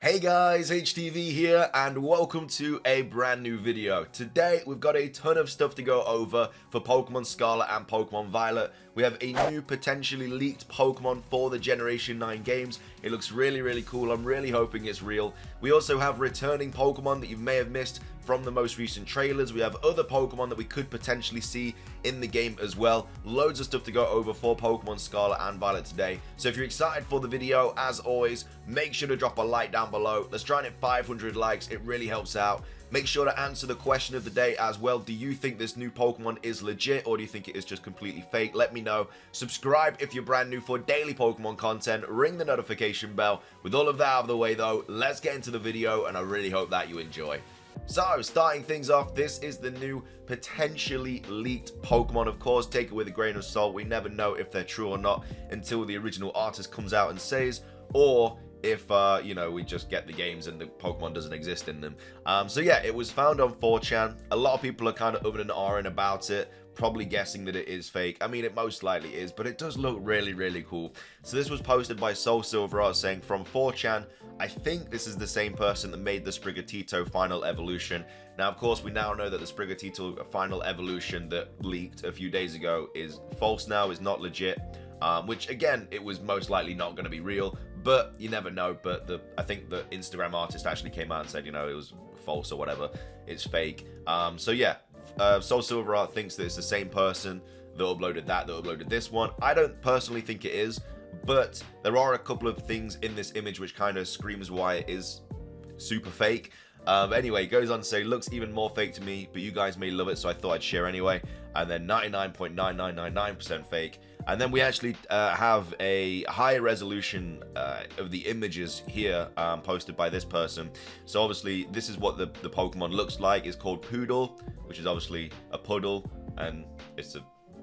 Hey guys, HTV here and welcome to a brand new video. Today we've got a ton of stuff to go over for Pokemon Scarlet and Pokemon Violet. We have a new potentially leaked Pokemon for the Generation 9 games. It looks really cool. I'm really hoping it's real. We also have returning Pokemon that you may have missed from the most recent trailers. We have other Pokemon that we could potentially see in the game as well. Loads of stuff to go over for Pokemon Scarlet and Violet today. So if you're excited for the video, as always, make sure to drop a like down below. Let's try and hit 500 likes. It really helps out. Make sure to answer the question of the day as well. Do you think this new Pokemon is legit or do you think it is just completely fake? Let me know. Subscribe if you're brand new for daily Pokemon content. Ring the notification bell. With all of that out of the way though, let's get into the video and I really hope that you enjoy. So, starting things off, this is the new potentially leaked Pokemon. Of course, take it with a grain of salt. We never know if they're true or not until the original artist comes out and says, or if, you know, we just get the games and the Pokemon doesn't exist in them. So yeah, it was found on 4chan. A lot of people are kind of umming and ahhing about it, probably guessing that it is fake. I mean, it most likely is, but it does look really cool. So this was posted by Soul Silver Art saying, from 4chan, I think this is the same person that made the Sprigatito Final Evolution. Now, of course, we now know that the Sprigatito Final Evolution that leaked a few days ago is false now, is not legit. Which, again, it was most likely not going to be real, but you never know. But I think the Instagram artist actually came out and said, you know, it was false or whatever. It's fake. So, yeah, Soul Silver Art thinks that it's the same person that uploaded that uploaded this one. I don't personally think it is. But there are a couple of things in this image which kind of screams why it is super fake. Anyway, it goes on to say, looks even more fake to me, but you guys may love it, so I thought I'd share anyway. And then 99.9999% fake. And then we actually have a high resolution of the images here posted by this person. So obviously, this is what the Pokemon looks like. It's called Poodle, which is obviously a puddle, and it's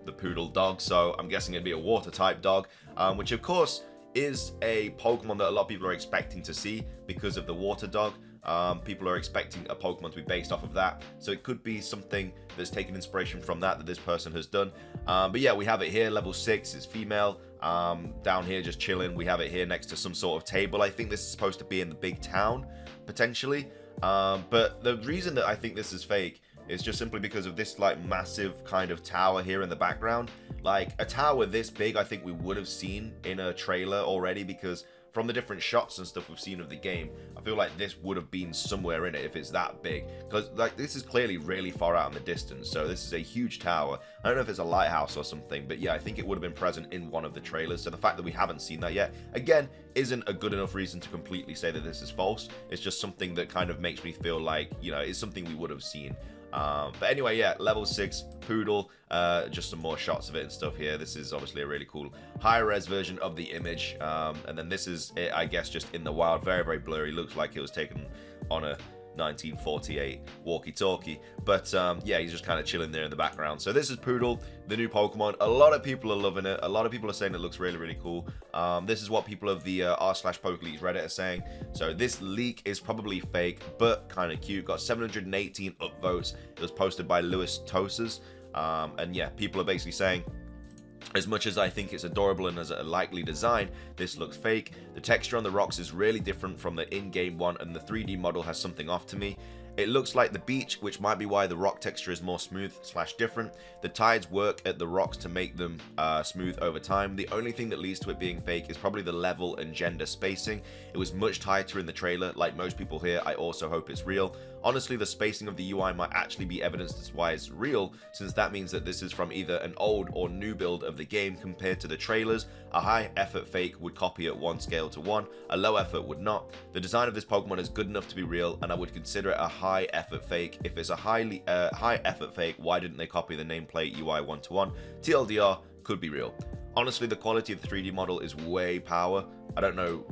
the poodle dog, so I'm guessing it'd be a water type dog, which of course is a Pokemon that a lot of people are expecting to see because of the water dog. People are expecting a Pokemon to be based off of that, so it could be something that's taken inspiration from that this person has done. But yeah, we have it here, level 6, it's female, down here just chilling. We have it here next to some sort of table. I think this is supposed to be in the big town, potentially, but the reason that I think this is fake is just simply because of this like massive kind of tower here in the background. Like a tower this big, I think we would have seen in a trailer already, because from the different shots and stuff we've seen of the game, I feel like this would have been somewhere in it if it's that big. Because like this is clearly really far out in the distance, so this is a huge tower. I don't know if it's a lighthouse or something, but yeah, I think it would have been present in one of the trailers. So the fact that we haven't seen that yet, again, isn't a good enough reason to completely say that this is false. It's just something that kind of makes me feel like, you know, it's something we would have seen. But anyway, yeah, level 6 Poodle, just some more shots of it and stuff here. This is obviously a really cool high-res version of the image, and then this is it, I guess, just in the wild. Very blurry, looks like it was taken on a 1948 walkie-talkie, but yeah, he's just kind of chilling there in the background. So this is Poodle, the new Pokemon. A lot of people are loving it. A lot of people are saying it looks really cool. This is what people of the r/PokeLeaks Reddit are saying. So this leak is probably fake, but kind of cute. Got 718 upvotes. It was posted by Lewis Tosas, and yeah, people are basically saying, as much as I think it's adorable and as a likely design, this looks fake. The texture on the rocks is really different from the in-game one, and the 3D model has something off to me. It looks like the beach, which might be why the rock texture is more smooth/different. The tides work at the rocks to make them smooth over time. The only thing that leads to it being fake is probably the level and gender spacing. It was much tighter in the trailer. Like most people here, I also hope it's real. Honestly, the spacing of the UI might actually be evidence that's why it's real, since that means that this is from either an old or new build of the game compared to the trailers. A high effort fake would copy at 1 scale to 1, a low effort would not. The design of this Pokemon is good enough to be real, and I would consider it a high effort fake. If it's a high effort fake, why didn't they copy the nameplate UI 1-to-1? TLDR, could be real. Honestly, the quality of the 3D model is way power. I don't know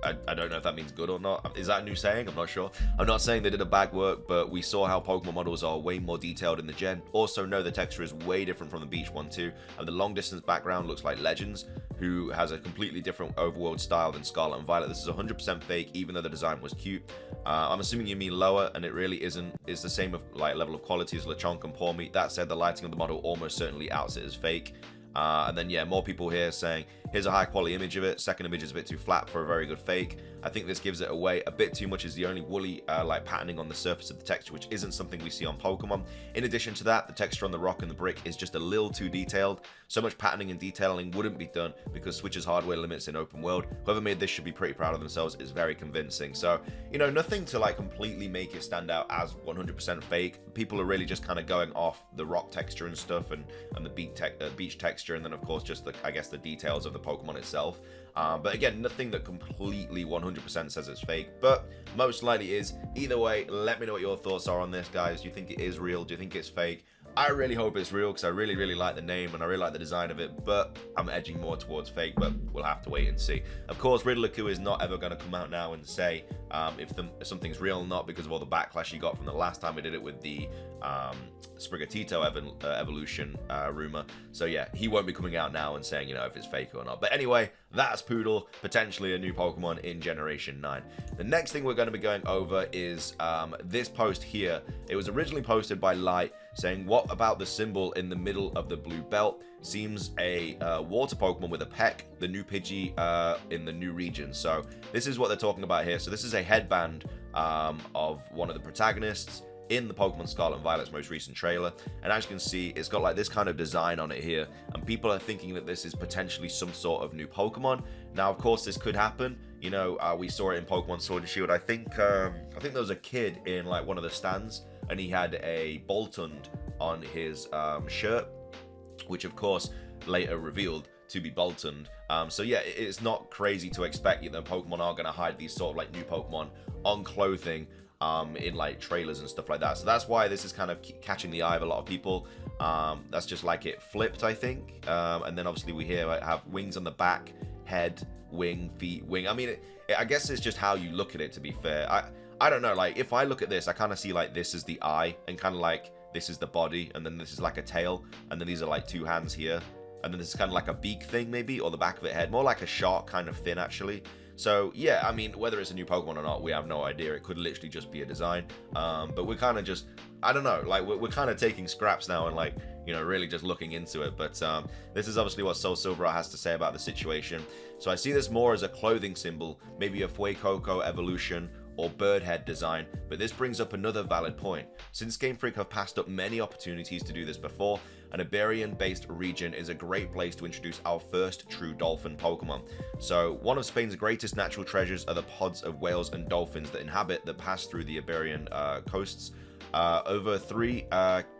if that means good or not. Is that a new saying? I'm not sure. I'm not saying they did a bad work, but we saw how Pokemon models are way more detailed in the gen. Also know the texture is way different from the beach one too, and the long distance background looks like Legends, who has a completely different overworld style than Scarlet and Violet. This is 100% fake, even though the design was cute. I'm assuming you mean lower, and it really isn't. It's the same like level of quality as Lechonk and Paw Meat. That said, the lighting of the model almost certainly outs it as fake. And then yeah, more people here saying here's a high quality image of it. Second image is a bit too flat for a very good fake. I think this gives it away a bit too much as the only woolly like patterning on the surface of the texture, which isn't something we see on Pokemon. In addition to that, the texture on the rock and the brick is just a little too detailed. So much patterning and detailing wouldn't be done because Switch's hardware limits in open world. Whoever made this should be pretty proud of themselves. It's very convincing. So, you know, nothing to like completely make it stand out as 100% fake. People are really just kind of going off the rock texture and stuff, and the beach texture, and then of course just the, I guess, the details of the Pokemon itself. But again, nothing that completely 100% says it's fake, but most likely is. Either way, let me know what your thoughts are on this, guys. Do you think it is real? Do you think it's fake? I really hope it's real because I really like the name and I really like the design of it, but I'm edging more towards fake, but we'll have to wait and see. Of course, Riddler-Ku is not ever going to come out now and say if something's real or not because of all the backlash he got from the last time we did it with the Sprigatito evolution rumor. So yeah, he won't be coming out now and saying, you know, if it's fake or not. But anyway, that's Poodle, potentially a new Pokemon in Generation 9. The next thing we're going to be going over is this post here. It was originally posted by Light saying, what about the symbol in the middle of the blue belt? Seems a water Pokemon with a peck, the new Pidgey in the new region. So this is what they're talking about here. So this is a headband of one of the protagonists in the Pokemon Scarlet and Violet's most recent trailer, and as you can see, it's got like this kind of design on it here, and people are thinking that this is potentially some sort of new Pokemon. Now, of course, this could happen. You know, we saw it in Pokemon Sword and Shield. I think there was a kid in like one of the stands, and he had a Boltund on his shirt, which of course later revealed to be Boltund. So yeah, it's not crazy to expect that Pokemon are going to hide these sort of like new Pokemon on clothing in like trailers and stuff like that. So that's why this is kind of catching the eye of a lot of people. That's just like it flipped, I think. And then obviously we here have wings on the back, head, wing, feet, wing. I mean, I guess it's just how you look at it, to be fair. I don't know, like if I look at this, I kind of see like this is the eye, and kind of like this is the body, and then this is like a tail, and then these are like two hands here, and then this is kind of like a beak thing maybe, or the back of its head, more like a shark kind of thing actually. So yeah, I mean, whether it's a new Pokemon or not, we have no idea. It could literally just be a design. But we're kind of just, I don't know, like we're kind of taking scraps now and like, you know, really just looking into it. But this is obviously what Soul Silver has to say about the situation. So I see this more as a clothing symbol, maybe a Fuecoco evolution or bird head design, but this brings up another valid point. Since Game Freak have passed up many opportunities to do this before, an Iberian-based region is a great place to introduce our first true dolphin Pokemon. So one of Spain's greatest natural treasures are the pods of whales and dolphins that pass through the Iberian coasts. Over 3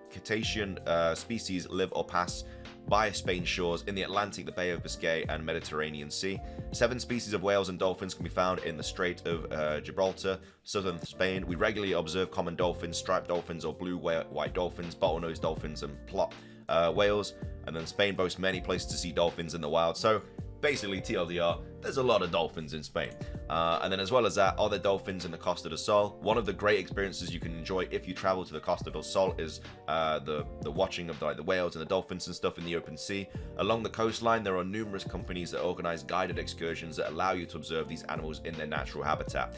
cetacean species live or pass by Spain's shores in the Atlantic, the Bay of Biscay, and Mediterranean Sea. 7 species of whales and dolphins can be found in the Strait of Gibraltar, southern Spain. We regularly observe common dolphins, striped dolphins, or blue-white dolphins, bottlenose dolphins, and plot whales. And then Spain boasts many places to see dolphins in the wild. So basically, TLDR, there's a lot of dolphins in Spain. And then as well as that, are there dolphins in the Costa del Sol? One of the great experiences you can enjoy if you travel to the Costa del Sol is the watching of the whales and the dolphins and stuff in the open sea. Along the coastline, there are numerous companies that organize guided excursions that allow you to observe these animals in their natural habitat.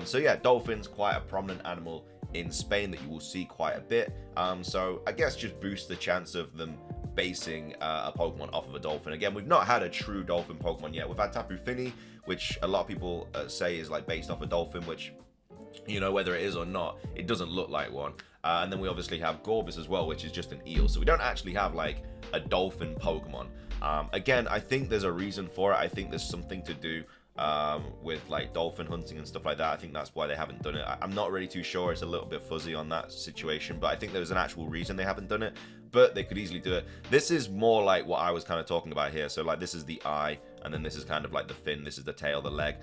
So yeah, dolphins, quite a prominent animal in Spain that you will see quite a bit. So I guess just boost the chance of them basing a Pokemon off of a dolphin. Again, we've not had a true dolphin Pokemon yet. We've had Tapu Fini, which a lot of people say is like based off a dolphin, which, you know, whether it is or not, it doesn't look like one. And then we obviously have Gorbis as well, which is just an eel. So we don't actually have like a dolphin Pokemon. Again, I think there's a reason for it. I think there's something to do with like dolphin hunting and stuff like that. I think that's why they haven't done it. I'm not really too sure. It's a little bit fuzzy on that situation, but I think there's an actual reason they haven't done it, but they could easily do it. This is more like what I was kind of talking about here. So like this is the eye, and then this is kind of like the fin, this is the tail, the leg.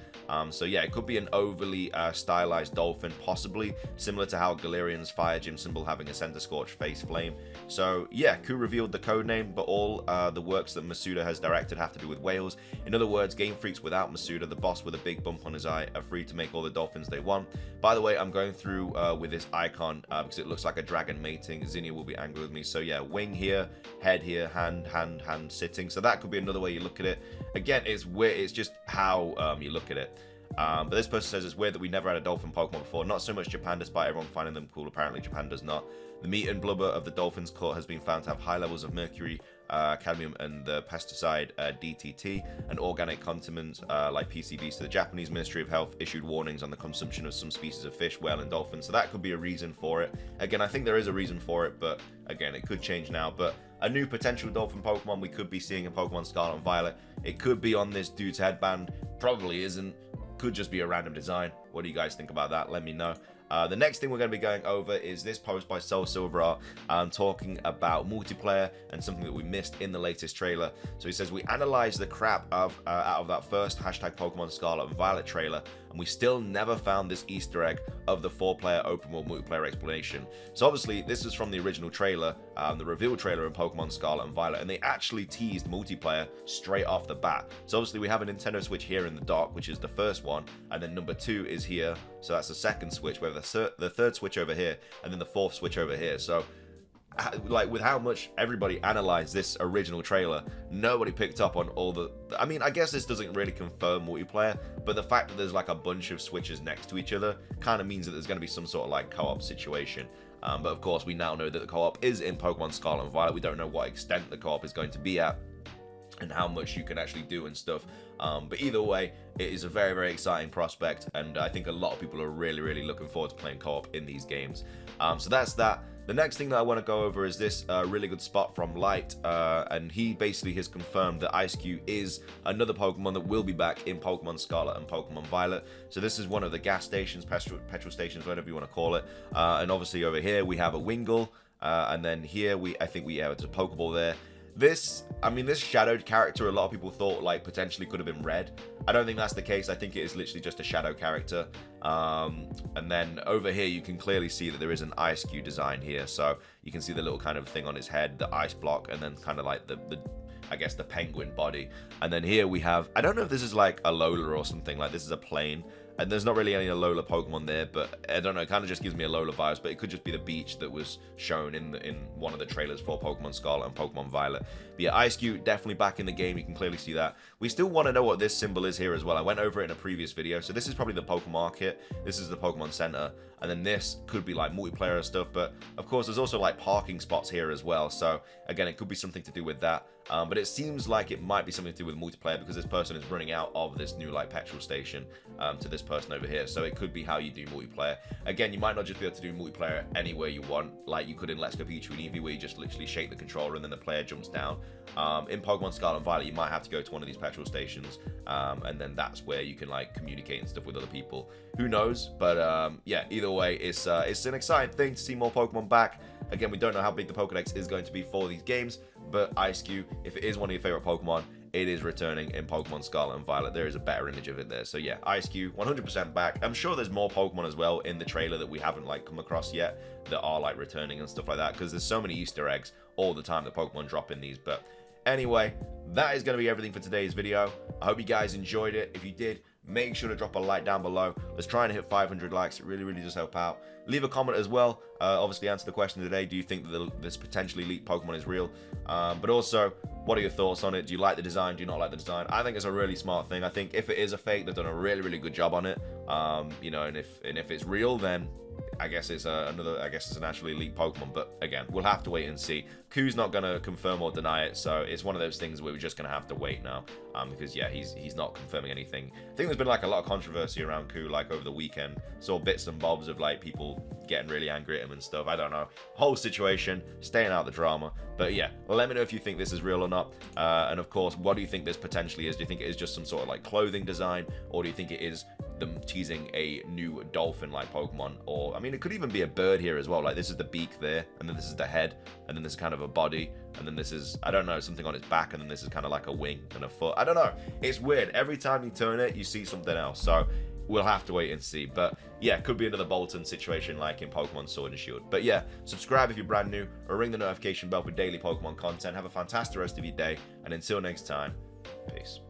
So yeah, it could be an overly stylized dolphin, possibly similar to how Galarian's Fire Gym symbol having a center scorch face flame. So yeah, Ku revealed the code name, but all the works that Masuda has directed have to do with whales. In other words, Game Freaks without Masuda, the boss with a big bump on his eye, are free to make all the dolphins they want. By the way, I'm going through with this icon because it looks like a dragon mating. Zinnia will be angry with me. So yeah, wing here, head here, hand sitting. So that could be another way you look at it. Again, it's weird. It's just how you look at it. But this person says it's weird that we never had a dolphin Pokemon before. Not so much Japan, despite everyone finding them cool. Apparently, Japan does not. The meat and blubber of the dolphin's coat has been found to have high levels of mercury, cadmium and the pesticide DTT, and organic condiments like PCBs. So the Japanese Ministry of Health issued warnings on the consumption of some species of fish, whale, and dolphin. So that could be a reason for it. Again, I think there is a reason for it, but again, it could change now. But a new potential dolphin Pokemon we could be seeing in Pokemon Scarlet and Violet. It could be on this dude's headband. Probably isn't. Could just be a random design. What do you guys think about that? Let me know. The next thing we're going to be going over is this post by Soul Silver Art, talking about multiplayer and something that we missed in the latest trailer. So he says, we analyzed the crap out of that first hashtag Pokemon Scarlet and Violet trailer, and we still never found this Easter egg of the 4-player open world multiplayer explanation. So obviously this is from the original trailer, the reveal trailer in Pokemon Scarlet and Violet, and they actually teased multiplayer straight off the bat. So obviously we have a Nintendo Switch here in the dock, which is the first one, and then number 2 is here, so that's the second Switch. We have the third Switch over here, and then the 4th Switch over here. So like, with how much everybody analyzed this original trailer, nobody picked up on all the... I mean, I guess this doesn't really confirm multiplayer, but the fact that there's like a bunch of Switches next to each other kind of means that there's going to be some sort of like co-op situation. But of course, we now know that the co-op is in Pokemon Scarlet and Violet. We don't know what extent the co-op is going to be at and how much you can actually do and stuff. But either way, it is a very, very exciting prospect, and I think a lot of people are really, really looking forward to playing co-op in these games. So that's that. The next thing that I want to go over is this really good spot from Light, and he basically has confirmed that Ice-Cube is another Pokemon that will be back in Pokemon Scarlet and Pokemon Violet. So this is one of the gas stations, petrol stations, whatever you want to call it. And obviously over here we have a Wingull, and then here I think we have a Pokeball there. This shadowed character, a lot of people thought like potentially could have been red. I don't think that's the case. I think it is literally just a shadow character. And then over here you can clearly see that there is an Ice-Cube design here. So you can see the little kind of thing on his head, the ice block, and then kind of like the I guess the penguin body. And then here we have, I don't know if this is like a Lola or something, like this is a plane. And there's not really any Alola Pokemon there, but I don't know, it kind of just gives me Alola vibes, but it could just be the beach that was shown in one of the trailers for Pokemon Scarlet and Pokemon Violet. But yeah, Ice-Cube definitely back in the game, you can clearly see that. We still want to know what this symbol is here as well. I went over it in a previous video, so this is probably the Pokemon Market, this is the Pokemon Center, and then this could be like multiplayer stuff, but of course there's also like parking spots here as well, so again, it could be something to do with that. But it seems like it might be something to do with multiplayer because this person is running out of this new like petrol station to this person over here. So it could be how you do multiplayer. Again, you might not just be able to do multiplayer anywhere you want, like you could in Let's Go Pikachu and Eevee, where you just literally shake the controller and then the player jumps down. In Pokemon Scarlet and Violet, you might have to go to one of these petrol stations, and then that's where you can like communicate and stuff with other people. Who knows? But yeah, either way, it's an exciting thing to see more Pokemon back. Again, we don't know how big the Pokedex is going to be for these games, but Ice-Cube, if it is one of your favorite Pokemon, it is returning in Pokemon Scarlet and Violet. There is a better image of it there. So yeah, Ice-Cube 100% back. I'm sure there's more Pokemon as well in the trailer that we haven't like come across yet that are like returning and stuff like that, because there's so many Easter eggs all the time that Pokemon drop in these. But anyway, that is going to be everything for today's video. I hope you guys enjoyed it. If you did, make sure to drop a like down below. Let's try and hit 500 likes. It really, really does help out. Leave a comment as well. Obviously, answer the question today. Do you think that this potentially leaked Pokemon is real? But also, what are your thoughts on it? Do you like the design? Do you not like the design? I think it's a really smart thing. I think if it is a fake, they've done a really, really good job on it. You know, and if it's real, then I guess it's an actually leaked Pokemon, but again, we'll have to wait and see. Ku's not going to confirm or deny it, so it's one of those things where we're just going to have to wait now, because yeah, he's not confirming anything. I think there's been like a lot of controversy around Ku, like over the weekend. Saw bits and bobs of like people getting really angry at him and stuff. I don't know. Whole situation, staying out of the drama. But yeah, let me know if you think this is real or not. And of course, what do you think this potentially is? Do you think it is just some sort of like clothing design, or do you think it is them teasing a new dolphin-like Pokemon? Or, I mean, it could even be a bird here as well. Like, this is the beak there, and then this is the head, and then this is kind of a body, and then this is, I don't know, something on its back, and then this is kind of like a wing and a foot. I don't know. It's weird. Every time you turn it, you see something else. So we'll have to wait and see. But yeah, could be another Bolton situation like in Pokemon Sword and Shield. But yeah, subscribe if you're brand new, or ring the notification bell for daily Pokemon content. Have a fantastic rest of your day, and until next time, peace.